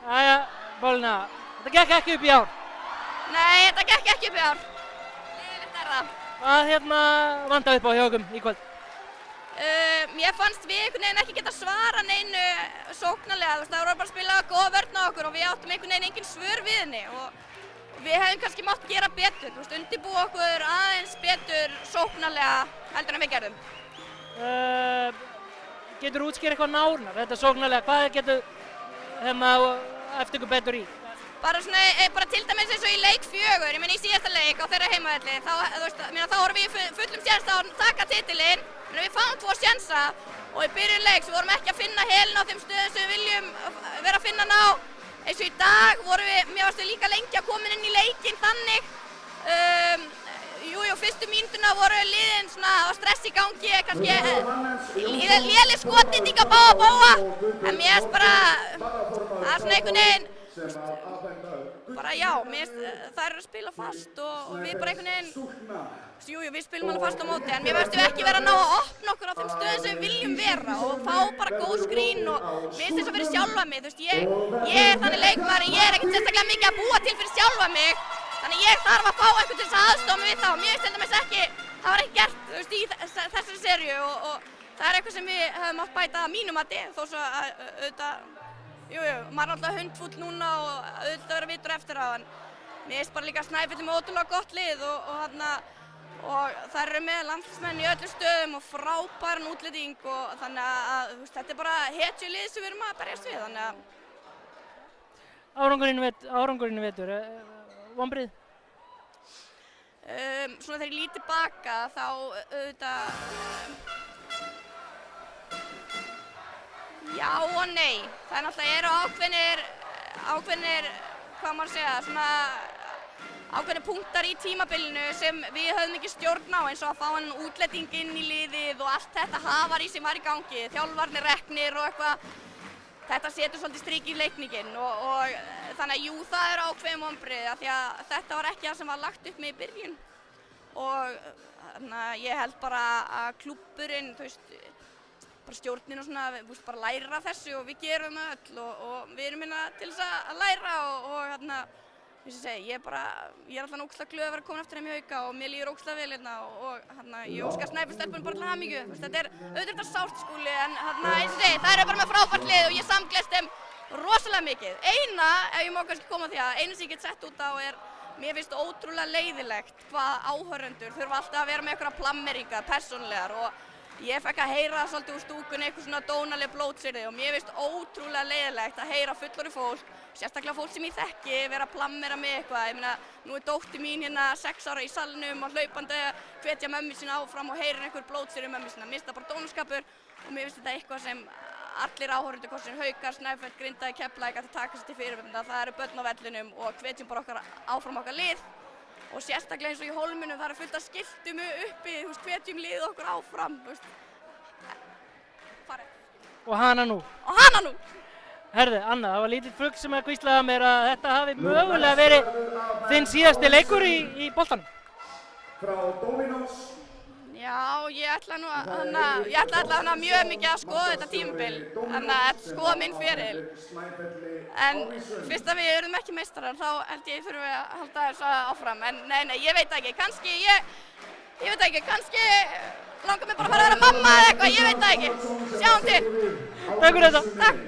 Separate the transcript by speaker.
Speaker 1: Jæja, Pálína, þetta gekk ekki upp í ár.
Speaker 2: Nei, þetta gekk ekki upp í ár. Leiðilegt það.
Speaker 1: Hvað vantaði upp á hjá okkur í kvöld?
Speaker 2: Mér fannst við einhvern veginn ekki geta svara neinu sóknarlega. Það voru bara að spila góða vörn á okkur og við áttum einhvern veginn engin svör við henni. Og við hefðum kannski mátt gera betur, undirbúa okkur aðeins betur sóknarlega heldur en við gerðum.
Speaker 1: Getur útskýrt eitthvað nánar, þetta sóknarlega, hvað getur eftir ykkur betur í?
Speaker 2: Bara til dæmis eins og í leik 4, ég meina í síðasta leik á þeirra heimavelli, þá vorum við í fullum séns að taka titilinn, en við fáum 2 sénsa og í byrjun leiks við vorum ekki að finna helin á þeim stöðum sem við viljum vera að finna ná. Eins og í dag vorum mér varst við líka lengi að koma inn í leikinn þannig. Fyrstu mínútuna voru liðin svona á stress í gangi, kannski léleg skotnýting á báða, en mér finnst bara, það svona einhvern veginn, þær eru að spila fast og við bara einhvern veginn, við spilum alveg fast á móti, en mér finnst við ekki vera að ná að opna okkur á þeim stöðum sem við viljum vera og fá bara góð skrín og mér finnst þess að fyrir sjálfa mig, ég er þannig leikmaður en ég er ekkert sérstaklega mikið að búa til fyrir sjálfa mig. Þannig ég þarf að fá einhvern til þess að aðstoða mig við það og mér finnst þetta ekki, það var ekki gert í þessari seríu og það er eitthvað sem við höfum átt bæta að mínu mati þó svo að auðvitað, maður er alltaf hundfúll núna og auðvitað vera vitur eftir á en mér finnst bara líka Snæfell með ótrúlega gott lið og þær eru með landsmenn í öllum stöðum og frábæran útlending og þannig að þetta er bara hetjulið sem við erum að berjast við þannig að
Speaker 1: Árangurinn í vetur, vonbrigði?
Speaker 2: Svona þegar ég lít tilbaka þá auðvitað já og nei. Það náttúrulega eru ákveðnir, hvað maður segja, svona ákveðnir punktar í tímabilinu sem við höfðum ekki stjórn á eins og að fá hann útlending inn í liðið og allt þetta hafarí sem var í gangi, þjálfarnir reknir og eitthvað. Þetta setur svolítið strik í leikninginn og þannig að það eru ákveðin vonbrigði af því að þetta var ekki það sem var lagt upp með í byrjun og þannig að ég held bara að klúbburinn, bara stjórnin og svona, bara læra þessu og við gerum það öll og við erum hérna til þess að læra og þarna, ég er alltaf ógeðslega glöð að vera komin aftur heim í Hauka og mér líður ógeðslega vel hérna og ég óska Snæfellsstelpunum bara til hamingju. Þetta er auðvitað sárt skúli en það eru bara með frábært lið og ég samgleðst þeim rosalega mikið. Ef ég má kannski koma því að eina sem ég get sett út á mér finnst ótrúlega leiðilegt hvað áhorfendur þurfa alltaf að vera með einhverja plammeringar persónulegar og ég fekk að heyra svolítið úr stúkunni eitthvað svona dónaleg blótsyrði og mér finnst ótrúlega leiðilegt að heyra fullorðið fólk, sérstaklega fólk sem ég þekki, vera að plammera með eitthvað. Ég meina, nú er dóttir mín hérna 6 ára í salnum og hlaupandi að hvetja mömmu sína áfram og heyrir einhver blótsyrði mömmu sína. Mér finnst það bara dónaskapur og mér finnst þetta eitthvað sem allir áhorfendur, hvort sem Haukar, Snæfell, Grindavík, Keflavík, að taka sér til fyrirmyndar. Það eru börn á vellinum og hvetjum bara áfram okkar lið. Og sérstaklega eins og í Hólminum, það eru fullt af skiltum uppi, hvetjum liðið okkur áfram,
Speaker 1: Og hana nú? Herðu, Anna, það var lítið fugg sem að hvíslaði mér að þetta hafi mögulega verið þinn síðasti leikur í boltanum.
Speaker 3: Frá Dominos.
Speaker 2: Já, ég ætla allavega mjög mikið að skoða þetta tímabil, skoða minn feril. En fyrst að við erum ekki meistarar, þá held ég þurfum við að halda þessu áfram. En nei, ég veit ekki, kannski langar mig bara að fara að vera mamma eða eitthvað, ég veit það ekki. Sjáum til.
Speaker 1: Takk fyrir þetta.
Speaker 2: Takk.